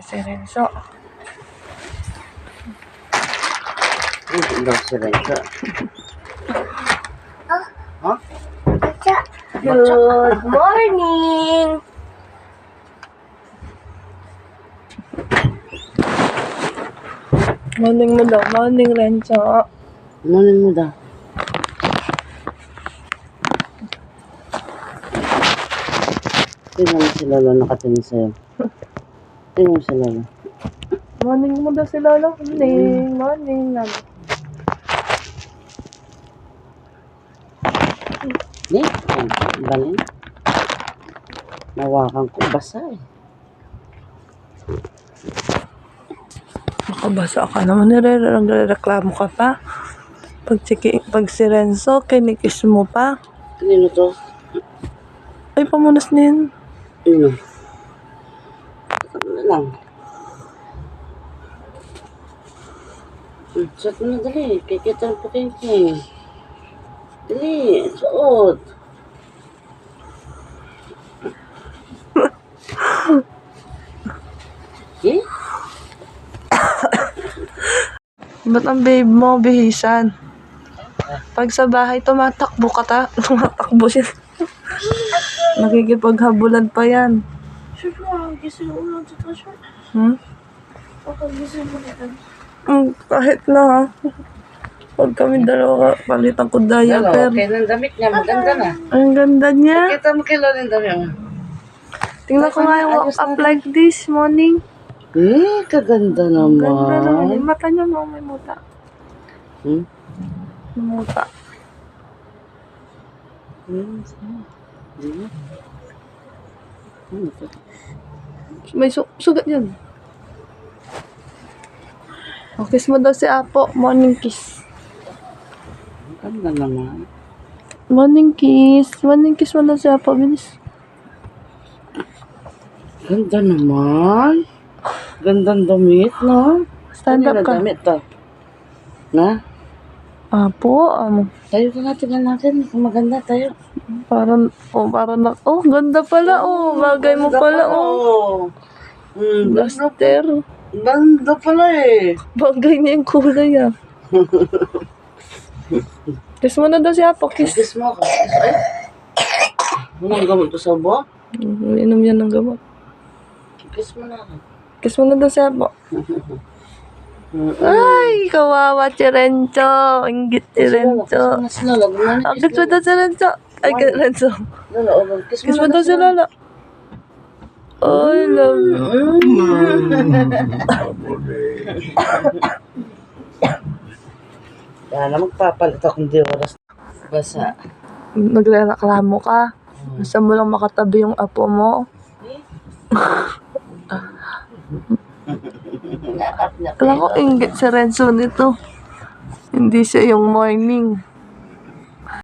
Si Renzo. Hindi daw si Renzo. Ha? Good morning! Morning mo daw. Morning, Renzo. Morning mo daw. Tingnan mo si Lolo nakatingin sa'yo. Tingnan mo si Lolo. Morning mo daw si Lolo. Morning. Morning, Lolo. Balin. Nawakan ko, basa eh. Makabasa ka naman. Nire-reklamo ka pa. Pag si Renzo, kinikis mo pa. Kanino to? Ay, pamunas na yun. Ano? Ano na lang. Suot mo na dali. Kikita ang paking. Dali, suot. Eh? Ba't ang babe mo, bihisan? Pag sa bahay, tumatakbo ka tumatakbo siya. Nakikipaghabulan pa yan. Kahit na ha. Pag kami dalawa, palitan ko diaper. Okay ng damit niya, maganda na. Ang ganda niya. Kita mo kay Lolo yung damit mo. Tingnan ko nga yung walk up like this morning. Kaganda Ganda naman. naman. Yung mata niya mo, may muta. May muta. May sugat yan. O, kiss mo daw si Apo. Morning kiss. Ganda naman. Morning kiss. Morning kiss mo daw si Apo. Bilis. Ganda naman. Gandang damit, no? Stand up Kanina ka. damit to. Na? Apo, Tayo ka nga, tingnan natin. Kung maganda tayo. parang ganda pala, bagay mo pala, Blaster. Ganda pala eh. Bagay niya yung kulay, Kiss mo na daw si Apo, kiss. Kiss mo ako. Ay. Anong gamot to sa buwan? Inom yan ng gamot. Kiss mo na ako. Kiss mo na daw si Apo. Ay, kawawa si Renzo. Inggit si Renzo. Kiss mo na si Lola. Kiss mo daw si Renzo. Ay, Renzo. Lola, Kiss mo daw si Lola. I love you. Sana magpapalit akong di oras. Basa. Nagrereklamo ka. Gusto mo lang makatabi yung apo mo. Alam ko, inggit si Renzo nito. Hindi siya yung morning.